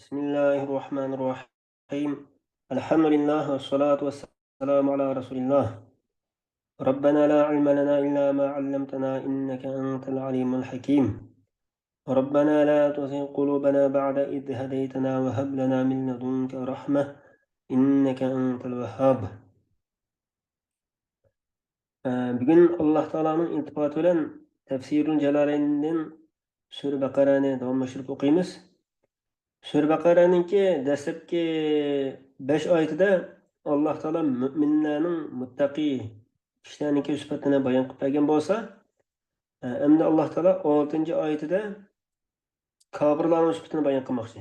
بسم الله الرحمن الرحيم. الحمد لله والصلاة والسلام على رسول الله. ربنا لا علم لنا إلا ما علمتنا إنك أنت العليم الحكيم. ربنا لا تزغ قلوبنا بعد إذ هديتنا وهب لنا من لدنك رحمة إنك أنت الوهاب. Bugün Allah Teala'nın iltifatı bilen Tefsirul Celaleyn'den Sure Bakara'nı davamlaştırıp okuyumuz. Sure Bakara'nınki dastlabki 5 oyatida Alloh taolo mu'minlarning muttaqi kishilarniki sifatini bayon qilib bergan bo'lsa, endi Alloh taolo 6-oyatida kofirlarning sifatini bayon qilmoqchi.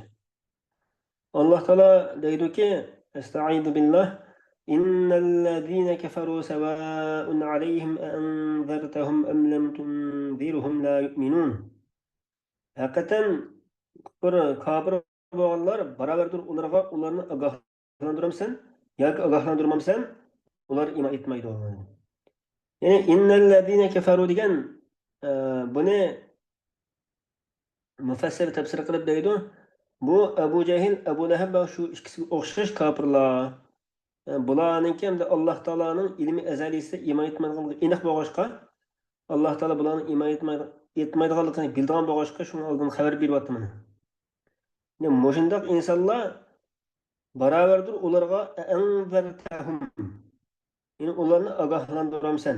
Alloh taolo deydiki: "Estaizu billah. İnnellezîne keferû sevâun aleyhim enzertehum em lem tunzirhum la yu'minûn." Hakikaten kafir bo'lganlar barobardir ularni ogohlantiramsan yoki ogohlantirmamsan, ular iymon etmaydi. Ya'ni innellezîne keferû degan buni mufassir tafsir qilib deydi. Bu Abu Jahl, Abu Lahab va shu ikkisiga o'xshash kofirlar. Bularning hamda Alloh taolaning ilmi azaliysi iymon etmaydiganligi aniq bo'lg'achqa, Alloh taolo bularning iymon etmaydiganligini bildigan bo'lg'achqa, shuni oldin xabar beryapti mana. Mushundaq insonlar barobardir ularga anzartahum. Ya'ni ularni ogohlantiramsan.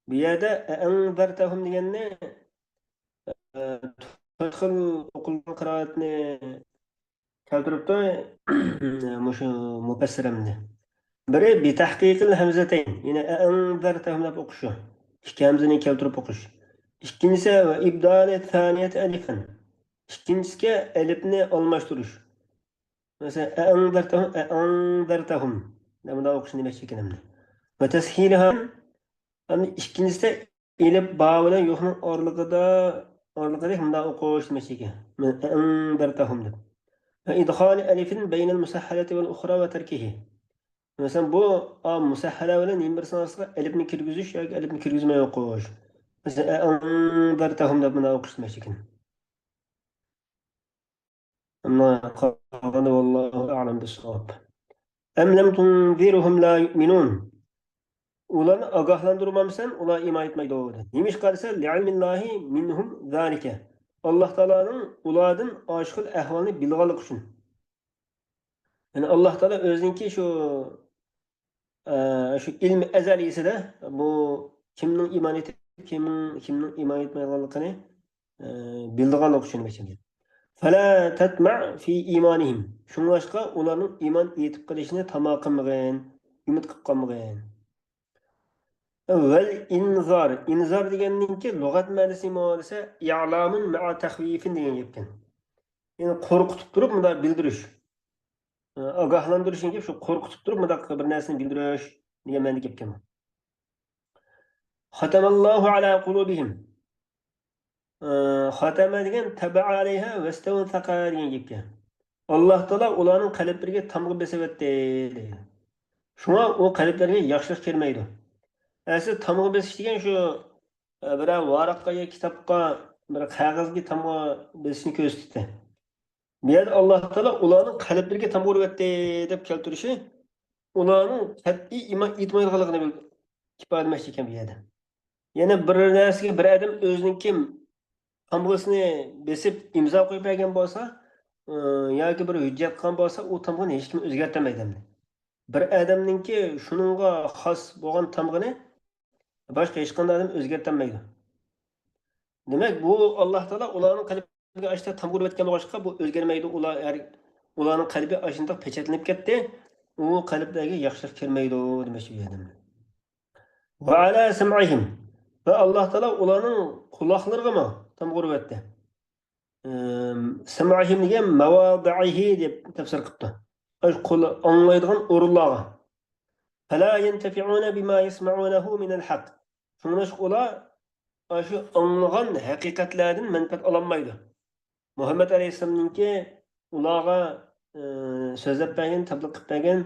Bu yerda anzartahum deganni to'rt xil o'qilgan qiroatni keltiribdi mushu mufassirimni. Biri bi tahqiqil hamzatayn, ya'ni anzartahum deb o'qishi. Ikki hamzani keltirib o'qish. Ikkinchisi va ibdal thaniyat alifan. İkincisi elifni almashtirish. Mesela anzartahum. Ben daha okuşunu demek çekenemdi. Ve teshilha. Yani ikincisi de elif bağlı yo'qning orlig'ida ham da o'qish demek çekenem. Anzartahum deb. Ve idhal elifin beynel musahhalati vel ukhra ve terkihi. Mesela bu musahhala bilan birisini arasida elifni kirgizish yoki elifni kirgizmay o'qish. Mesela anzartahum deb bunda o'qish demek çekenem. Ama qolgani vallohu a'lam bis-savab. Em lem tunzirhum la yu'minun. Ularni ogohlantirmamsan, ular iymon etmaydi dedi. Nimish qarasa li'ilmillahi minhum zalika. Alloh taolaning ulardan oshqil ahvolni bilganligi uchun. Yani Alloh taolo o'ziniki shu ilmi azaliyisida bu kimning iymon etib, kimning iymon etmaydiganligini bilganligi uchun bo'lgan. Fala tatma' fi imanihim. Shunlashqa ularning iymon etib qilishini tamom qilmagan, umid qilib qolmagan. Vel inzar. İnzar deganninki lug'at ma'nosi bo'lsa, i'lamun ma'a takhvifin degan gapkan. Yani qo'rqitib turib bunda bildirish. Ogohlantirishga shu qo'rqitib turib bunda bir narsani bildirish degan ma'noda gapkan. Xatamallohu ala qulubihim. Xatama degan taba'a alayha vastawnsaqa degan gapkan. Alloh taolo ularning qalblariga tamg'i besibdi deydi. Shunga u qalblarga yaxshilik kelmaydi. Siz tamg'i besish degan shu bir varaqqa yoki kitobga bir qog'ozga tamg'i besishni ko'rsatdi. Bu yerda Alloh taolo ularning qalblariga tamg'i uribdi deb keltirishi, ularning qat'iy iymon etmaydiganligini ifodamoqchi ekan bu yerda. Yana bir narsaga bir odam o'ziniki tamg'isini besib imzo qo'yib bergan bo'lsa, yoki bir hujjat qilgan bo'lsa, u tamg'ini hech kim o'zgartirmaydi. Bir odamninki shuningga xos bo'lgan tamg'ini boshqa hech qanday odam o'zgartirmaydi. Demak, bu Alloh taolo ularning qalbiga ashta tamg'ur etgan boshqa bu o'zgarmaydi. Ularning qalbi ashunda pechatlanib ketdi. U qalbdagi yaxshilik kelmaydi demoqchi edim. Va ala sam'ihim. Va Alloh taolo ularning quloqlariga tamg'ur etdi. Sam'ihim degan mavadihi deb tafsir qildi. Qul anglaydigan o'rinlarga. Fala yantafi'una bima yasma'unahu min al-haq. Shuningdek ular shu anglagan haqiqatlardan manfaat ololmaydi. Muhammad alayhisolamninki ularga so'zlab bergan, tabliq qilib bergan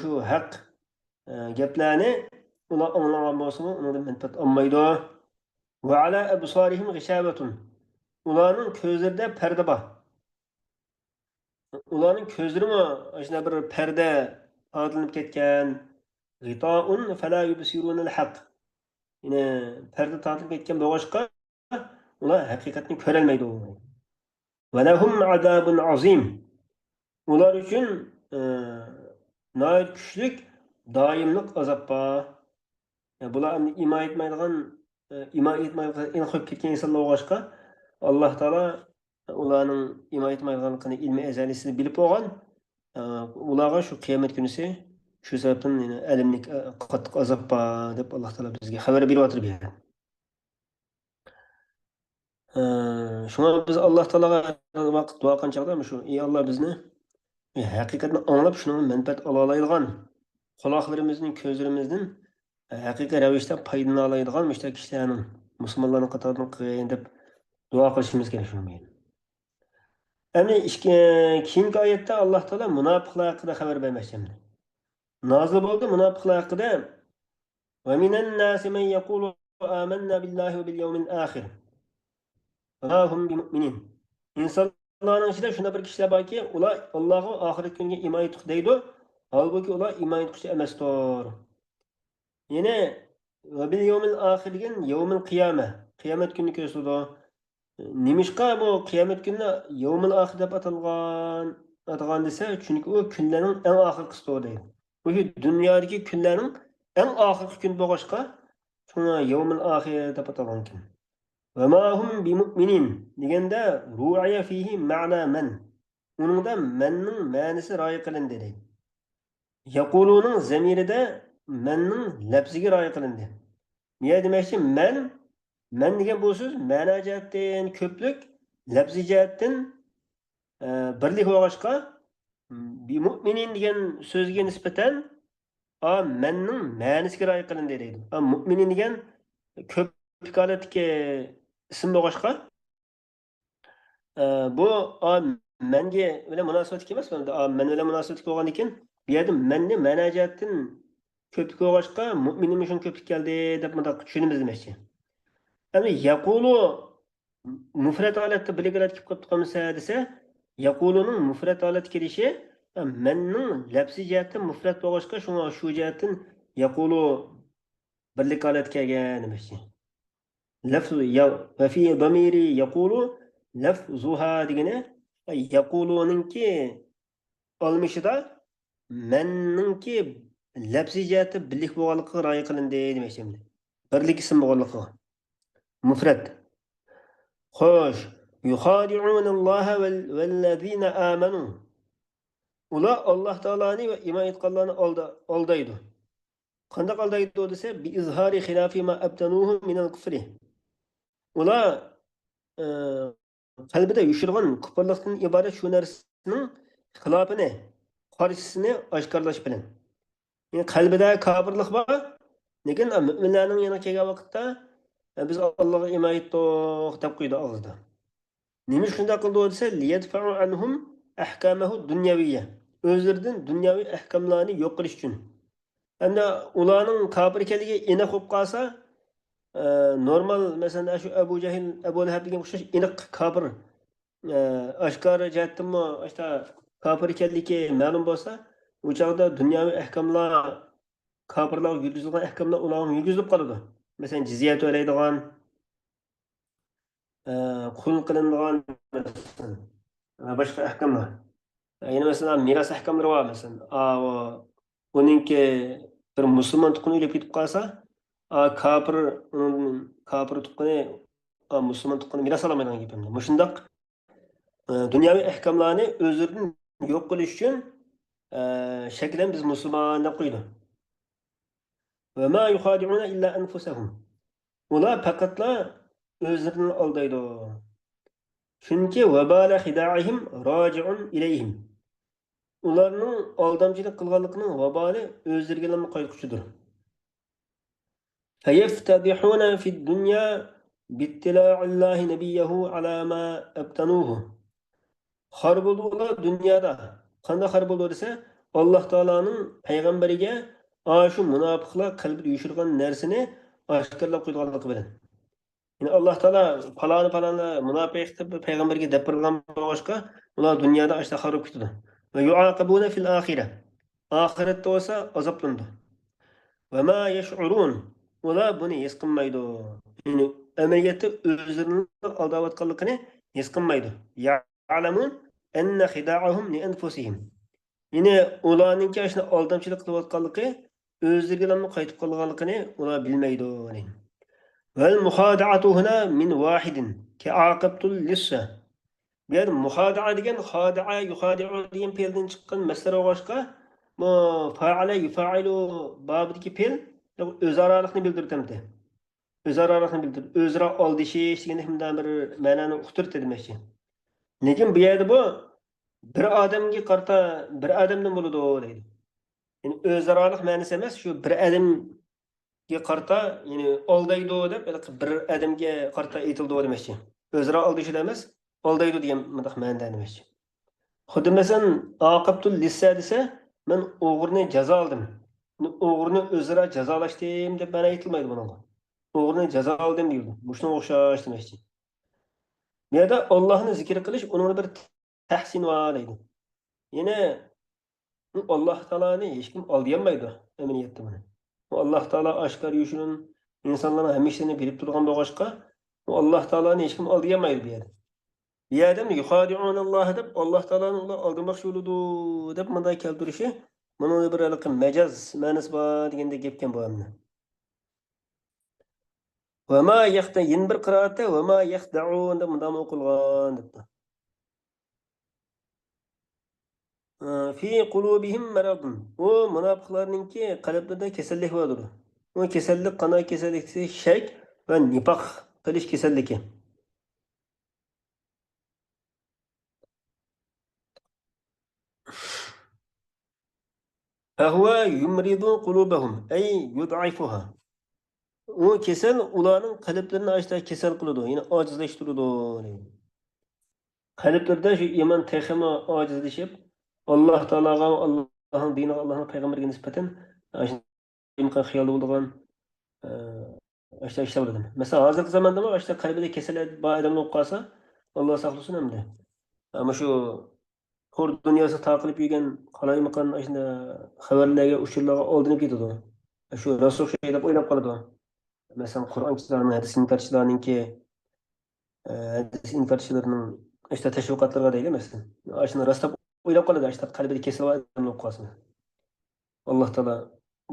shu haq gaplarni ular anglagan bo'lsa, undan manfaat olmaydi. Va ala absarihim ghishabatun. Ularning ko'zlarida parda bor. ularning ko'zlarimi shuna bir parda tortilib ketgan. G'itoun fala yubsirunal haq. Yine parda tortilib ketgan bo'lg'achqa ular haqiqatni ko'rolmaydi. Va lahum azabun azim. Ular uchun nihoyat kuchlik doimlik azob bor. Bular iymon etmaydigan inqib ketgan insonlar bo'lg'achqa alloh taolo ularning iymon etmaydiganligini ilmi azalisini bilib bo'lgan. Ularga shu qiyomat kunisi shu sababdan alamlik qattiq azob bor deb alloh taolo bizga xabar beryapti bu yerda. Shunga biz alloh taologa vaqt duo qilgan chog'da shu ey Alloh bizni haqiqatni anglab shuni manfaat ola oladigan quloqlarimizning ko'zlarimizdan haqiqiy ravishda foydalana oladigan mushta kishilarning musulmonlarning qatoridan qilgin deb duo qilishimiz kerak shunga. Endi keyingi oyatda alloh taolo munofiqlar haqida xabar bermoqchi. Nozil bo'ldi munofiqlar haqida. Va minan nasi man yaqulu amanna billahi va bil yawmil akhir. Va hum bimu'minin. İnsanların içinde şuna bir kişiler var ki ular Allah'a ahiret gününe iman ettik deydi. Halbuki ular iman ettikçe emestir. Yine ve bil yevmil ahir degan yevmil qiyame. Qiyomat kunini ko'rsatdi. Nimishqa bu qiyomat kunini yevmil ahir deb atalgan desa, chunki u kunlarning eng oxirgisidir deydi. Bu dunyodagi kunlarning eng oxirgi kun bo'lg'achqa, shuna yevmil ahir deb atalgan kun. Ve ma hum bimu'minin deganda ru'ya fihi ma'na man. Uningda manning ma'nisi rioya qilindi deydi. Yaquluning zamirida manning lafziga rioya qilindi. Niye demakchi man degan bu so'z ma'na jihatdan ko'plik, lafzi jihatdan birlik bo'lg'achqa bimu'minin degan so'zga nisbatan manning ma'nisiga rioya qilindi deydi. Mu'minin degan ko'plik holatdagi ism bo'lg'achqa bu menga bilan munosabatli emas, men bilan munosabatli bo'lgan ekan, bu yerda menni ma'najatdan ko'plik bo'lg'achqa mu'minim uchun ko'plik keldi deb bundoq tushunimiz demoqchi. Endi yaqulu mufrat holatda birliklar kelib qolsa desa, yaquluning mufrat holatga kelishi menning lafzi jihatdan mufrat bo'lg'achqa shunga shu jihatdan yaqulu birlik holatga kelgan demoqchi. Lafzu ve fi damiri yaqulu lafzuha degani yaquluninki olmishida menninki lafzi jihati birlik bo'lganligiga rioya qilindi demoqchi. Birlik ism bo'lganligi. Mufrad. Xo'sh, yuxadi'una Alloha vallazina amanu. Ular Alloh taoloni va iymon etganlarni aldaydi. Qanday aldaydi desa, bi izhari xilafi ma abtanuhu min al-kufri. Ular qalbida yushirgan kufrlikdan iborat shu narsaning xilofini, qarshisini oshkorlash bilan. Yani qalbida kofirlik bor, lekin mu'minlarning yana kelgan vaqtda biz Allohga iymon etdik deb qo'ydi og'zida. Nima shunday qildi desa, liyadfa'u anhum ahkamahu dunyaviyya. O'zlaridan dunyoviy ahkamlarni yo'q qilish uchun. Endi ularning kofir ekanligi aniq bo'lib qolsa, normal masalan shu Abu Jahl, Abu Lahab degan o'xshash aniq kofir oshkor jihatdanmi ashta kofir ekanligi ma'lum bo'lsa, u chog'da dunyoviy ahkamlar kofirlarga yurgizilgan ahkamlar ularga yurgizilib qoladi. Masalan, jizya to'laydigan, qul qilinadigan boshqa ahkamlar. Yana masalan miros ahkamlari bor masalan. Uningki bir musulmon tuqqani o'lib ketib qolsa, kofir tuqqani musulmon tuqqani miros olmaydigan gapimda. Mushundaq dunyoviy ahkamlarni o'zlaridan yo'q qilish uchun shaklan biz musulmon deb qo'ydi. Va ma yukhadi'una illa anfusahum. Ular faqatla o'zlarini aldaydi. Chunki vabala xida'ihim raji'un ilayhim. Ularning aldamchilik qilganligining vabali o'zlariga qaytquchidir. Fayaftadihuna fid dunya bittila'illahi nabiyyahu ala ma abtanuhu. Xor bo'ldi ular dunyoda. Qanday xor bo'ldi desa, Alloh taolaning payg'ambariga shu munofiqlar qalbida yushirgan narsani oshkorlab qo'yganligi bilan. Yani Allah Teala falanı falanı münafık deb peygamberge dep turgan boşqa ular dunyoda işte xarob ketadi. Ve yuaqabuna fil ahire. Ahirette olsa azaplandı. Ve ma yeş'urun. Ular bunu his qilmaydi. Yani amaliyotda o'zlarini aldavatganligini his qilmaydi. Ya'lamun anna xida'ahum li anfusihim. Yine ularninki ashuna aldamchilik qilayotganligi o'zlariga qaytib qolganligini ular bilmaydi. Vel muhada'atu huna min wahidin ka'aqibtul lissa. Yani muhada'a degan hada'a yuhadi'u degan fe'ldan chiqqan masdar o'g'ashqa bu fa'ala yufa'ilu babidagi fe'l o'zaralikni bildirdi. O'zaralikni bildirdi. O'zaro aldashish degan bir ma'noni uqtirdi demoqchi. Lekin bu yerda bu bir odamga qarata bir odamdan bo'ladi deydi. Yani o'zaralik ma'nosi emas, shu bir odamga qarata, yani aldaydi deb bir odamga qarata aytildi demoqchi. O'zaro aldashi emas, aldaydi degan bunday ma'noda demoqchi. Xuddi masalan, aqabtul lissa desa, men o'g'irni jazo oldim. O'g'irni o'zaro jazolashdim deb ma'no aytilmaydi bunga. O'g'irni jazo oldim deydi. Shunga o'xshash demoqchi. Bu yerda Allohni zikr qilish uni bir tahsin va deydi. Yine Alloh taoloni hech kim olmaydi amaliyotda buni. Alloh taolo oshkor yushirin insonlarning hammasini bilib turgan bo'lg'achqa, Alloh taoloni hech kim olmaydi bu yerda. Bu yerda yuxadi'unalloh deb Alloh taoloni ular oldirmoqchi bo'ladi deb bunday keltirishi, buni bir majaz ma'nosi bor degandek gapkan bu hamda. Va ma yaxta yin bir qiroatda va ma yaxda'un deb bunday o'qilgan debdi. Fi qulubihim maradun. O munofiqlarninki qalblarida kasallik bordir. O kasallik qanday kasallik? Shak va nifoq qilish kasalligi. Ahva yumridu qulubahum ay yud'ifuha. O kasal ularning qalblarini ashta kasal qiladi, ya'ni ojizlashtiradi. Qalblarda shu iymon texmi ojizlashib, Alloh taologa, Allohning diniga, Allohning payg'ambariga nisbatan shunday xiyol bo'lgan işte bo'ladi. Masalan, hozirgi zamonda ham işte qalbida kasal bor odam bo'lib qolsa, Alloh saqlasin hamda. Ama shu to'rt dunyosi taqilib yurgan qalaymaqon shunda xabarlarga, usullarga oldinib ketadi. Shu rasul shay deb o'ylab qoladi. Masalan, Qur'onchilarning, hadis inkarchilarningki, hadis inkarchilarning işte tashviqotlariga deydi masalan. Shuni rostlab o'ylab qoladi, işte qalbida kasal bor odam bo'lib qolsin. Alloh taolo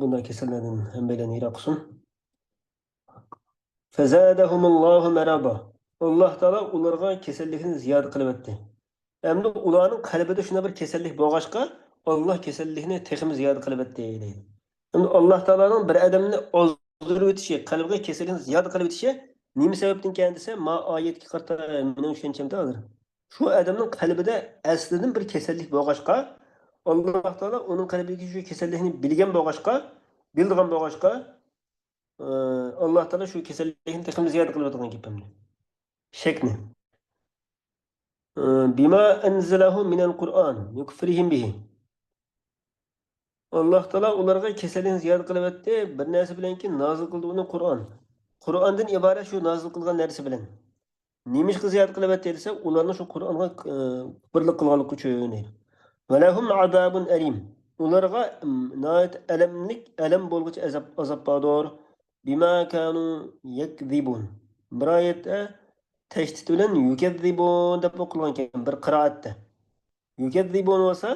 bunday kasallardan hammalarni yiroq qilsin. Fazadahumullahu maraba. Alloh taolo ularga kasallikni ziyoda qilib o'tdi. Endi ularning qalbida shuna bir kasallik bo'lg'achqa, Alloh kasallikni texmi ziyoda qilib o'tdi deydi. Endi Alloh taoloning bir odamni o'ldirib o'tishi, qalbiga kasallikni ziyoda qilib o'tishi nima sababdan ekan desa, ma oyatga qarata mening tushunchamda hozir. Shu odamning qalbida aslidan bir kasallik bo'lg'achqa, Alloh taolo uning qalbiga shu kasallikni bilgan bo'lg'achqa, Alloh taolo shu kasallikni texmi ziyoda qilib o'tgan gapimni. Shakni. Bima anzalahu minal Qur'an yukfirihim bihi. Alloh taolo ularga kasallikni ziyoda qilib o'tdi, bir narsa bilanki nozil qildi uni Qur'on. Qur'ondan iborat shu nozil qilgan narsa bilan. Nimishqa ziyoda qilib o'tdi desa, ularni shu Qur'onga birlik qilganligi uchun. Valahum azabun alim. Ularga nayat alam bo'lguchi azab bordir. Bima kanu yakzibun. Bir oyatda tashdid bilan yukazzibun deb o'qilgan ekan bir qiroatda. Yukazzibun bo'lsa,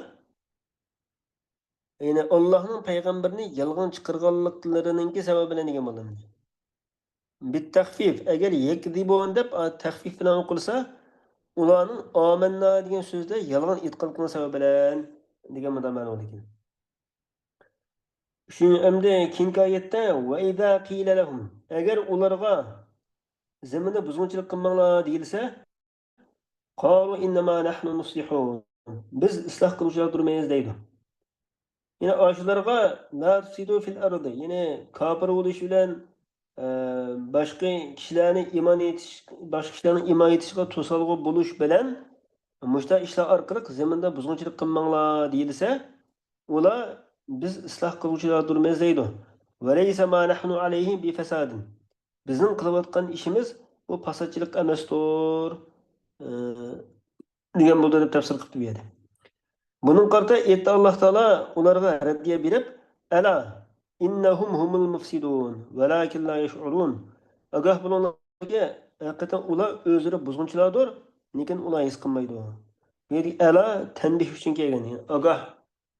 ya'ni Allohning payg'ambarini yolg'on chiqarganliklarininki sababidan degan bo'ladi. Bittahfif, agar yakzibun deb tahfif bilan o'qilsa, ularning omanna degan so'zda yolg'on aytganligi sababidan degan ma'no ekan. Shuning endi keyingi oyatda va idza qila lahum, agar ularga zaminda buzg'unchilik qilmanglar deyilsa, qalu innama nahnu muslihun. Biz isloh qiluvchilar turmaymiz deydi. Yine aşılarga la tusidu fil ardı. Yine kafir oluş bilen başka kişilerin iman etişine tosalgı buluş bilen muşta işler arkalık zeminde buzgunçılık kılmanglar deyilse, ola biz ıslah kılgıçılar durmaz deydi. Ve leyse ma nahnu aleyhim bi fesadin. Bizim kılıvatkan işimiz bu fasodchilik emasdir degan bo'ldi deb tafsir qilibdi bu yerda. Buning qarta aytdi Alloh taolo ularga raddiya berib, ala innahum humul mufsidun valakin la yash'urun. Agah bo'linglarga haqiqatan ular o'zlari buzg'unchilardir, lekin ular his qilmaydi. Bu yerda ala tanbih uchun kelgan. Agah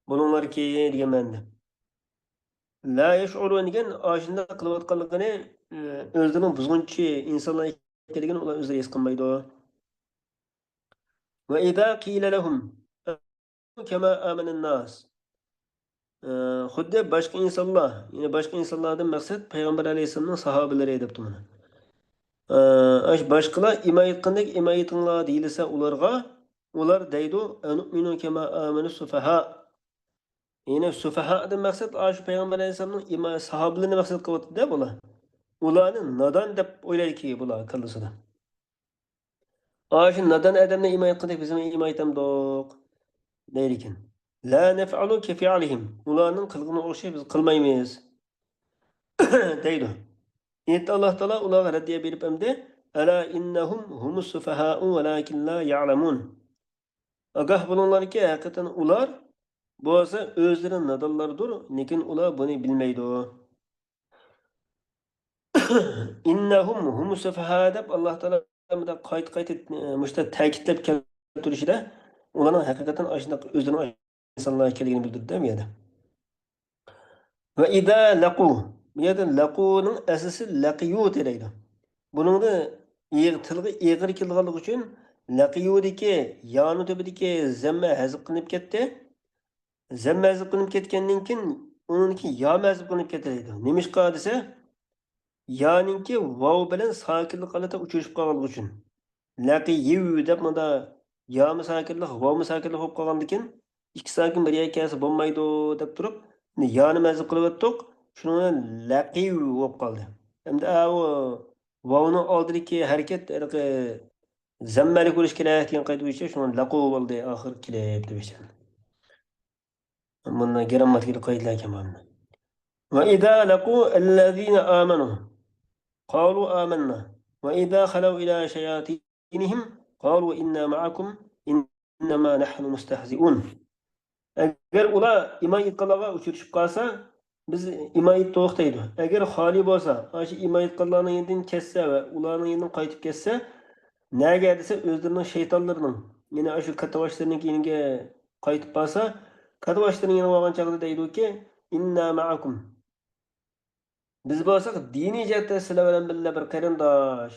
bo'linglarki degan ma'noda. La yash'urun degan ashunda qilayotganligini o'zlarining buzg'unchi insonlar ekanligini ular o'zlari his qilmaydi. Va idza qila lahum kama amana an-nas. Xuddi boshqa insonlar, ya'ni boshqa insonlardan maqsad payg'ambar alayhisolamning sahobalari debdi buni. Boshqalar iymon etgandek iymon etinglar deyilsa ularga ular deydi anu'minu kama amanu sufaha. Ya'ni sufahadan maqsad shu payg'ambar alayhisolamning iymon sahobalarni maqsad qilyapti-da bular. Ularni nodon deb o'ylayki bular kallasida. Shu nodon odamni iymon etgandek biz ham iymon etamdiq deydi ekan. La naf'alu ka fi'lihim. Ularning qilg'ini o'xshab biz qilmaymiz deydi. Endi Alloh taolo ularga raddiya berib hamdi ala innahum humus sufaha'u valakin la ya'lamun. Agah bo'linglarki, haqiqatan ular bo'lsa o'zlari nodonlardir, lekin ular buni bilmaydi. Innahum humus sufaha deb Alloh taolo qayta mushta ta'kidlab keltirishida ularning haqiqatan ashunday o'zlarining insonlar ekanligini bildirdi bu yerda. Va idza laqu. Bu yerda laquning asli laqiyu deydi. Buningda tilga eg'ir kelganligi uchun laqiyudiki yoni tubidiki zamma hazb qilinib ketdi. Zamma hazb qilinib ketgandan keyin uniki ya hazb qilinib ketadi. Nimishqa desa yaninki vav bilan sakinlik holati uchirib qolganligi uchun. Laqiyu deb bunda ya sakinlik, vav sakinlik bo'lib qolgandan keyin ikki sakin bir yakasi bo'lmaydi deb turib, yani mazib qilib o'tdik. Shuni laqiyu bo'lib qoldi. Endi u vavning oldidagi harakat zammali ko'rish kerak degan qoida bo'yicha shuni laqu bo'ldi oxir kelib deb ekan. Bunda grammatik qoidalar ham bor. Va idza laqu allazina amanu qalu amanna va idza khalu ila shayatinihim qalu inna ma'akum innama nahnu mustahzi'un. Agar ular iymon etganlarga uchrashib qolsa, biz iymon etdik deydi. Agar xoli bo'lsa, shu iymon etganlarning yenidan kessa va ularning yenidan qaytib ketsa, nega desa o'zlarining shaytonlarining, ya'ni shu katavashlarning keyinga qaytib qolsa, katavashlarning yana bo'lgan chaqda deydi-ki, inna ma'akum. Biz bo'lsak diniy jihatda sizlar bilan birga bir qarindosh.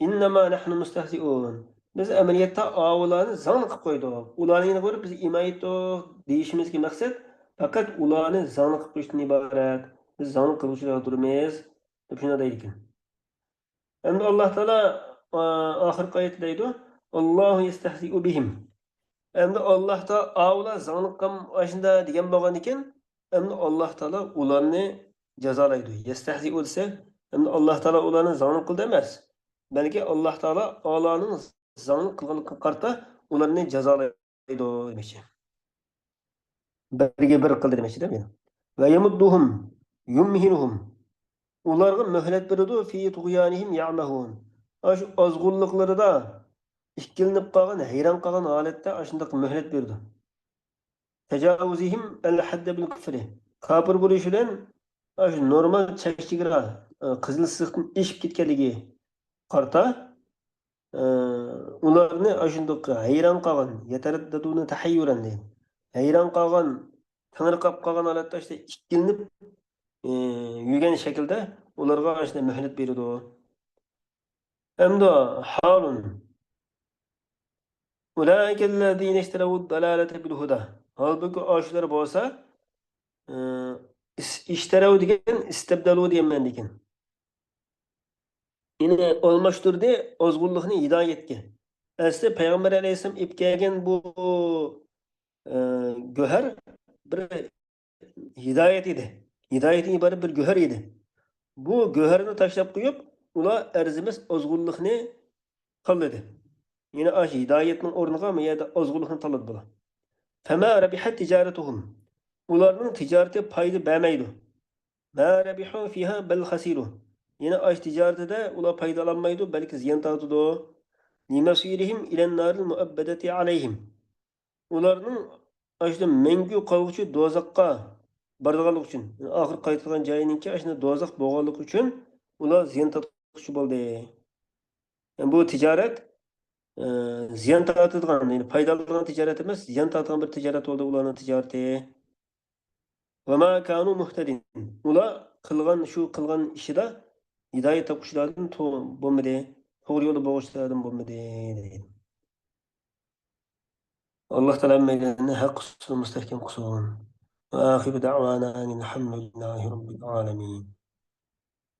Innama nahnu mustahzi'un. Biz amaliyotda avlarni zon qilib qo'ydik. Ularni ko'rib biz iymon etdik deyishimizga maqsad faqat ularni zon qilib qo'yishdan iborat. Biz zon qiluvchilar turamiz deb shuna deydi ekan. Endi Alloh taolo oxirgi oyatda deydi: "Allohu yastahzi'u bihim." Endi Alloh taolo avlar zon qilgan ashunda degan bo'lgan ekan, endi Alloh taolo ularni jazolaydi. Yastahzi'u desa, endi Alloh taolo ularni zon qildi emas. Balki Alloh taolo Allohning zon qilganlikka qarta ularni jazolaydi demoqchi. Birga bir qildi demoqchi-da men. Va yamudduhum yumhinuhum. Ularga muhlat beradi fi tug'yanihim ya'mahun. Ash ozg'unliklarida ikkilinib qolgan, hayron qolgan holatda ashundaq muhlat berdi. Tajawuzihim al-hadd bil kufri. Kafir bo'lish bilan ash normal chekchigara qizil siqdan eshib ketganligi qarta ularni ashundaq hayron qolgan, yataraddaduni tahayyuran deydi. Hayron qolgan, tangriqab qolgan holatda işte ikkilinib yurgan shaklda ularga ashunday muhlat beradi. Hamda halun ulaika allazina ishtaraw ad-dalalata bil huda. Halbuki ashlar bo'lsa ishtaraw degan istabdalu degan ekan. Yine olmashtirdi ozg'unlikni hidoyatga. Asli payg'ambar alayhisalom ib kelgan bu go'har bir hidoyat edi. Hidoyatning iborat bir go'har edi. Bu go'harni tashlab qo'yib, ular arzimas ozg'unlikni tanladi. Yine ash hidoyatning o'rniga bu yerda ozg'unlikni tanladi bular. Fama rabihat tijaratuhum. Ularning tijarati foyda bermaydi. Ma rabihu fiha bal khasiru. Yine aç ticareti de ula faydalanmaydı, belki ziyan tartıdı. Limasirihim ilen naril muabbedeti aleyhim. Ularning ashuna mangu qolg'uchi do'zaxqa borganlik uchun oxir qaytadigan joyininki ashuna do'zax bo'lganlik uchun ular ziyon tortmoqchi bo'ldi. Yani bu tijorat ziyon tortadigan, ya'ni foydali tijorat emas, ziyon tortadigan bir tijorat bo'ldi ularning tijorati. Va ma kanu muhtadin. Ular qilgan ishida hidoyat topuvchilardan bo'lmadi, to'g'ri yo'lda bo'luvchilardan bo'lmadi deydi. Allah Teala meydanını hak kılsın, müstehkem kılsın. Ve ahiru da'vana enilhamdülillahi rabbil alemin.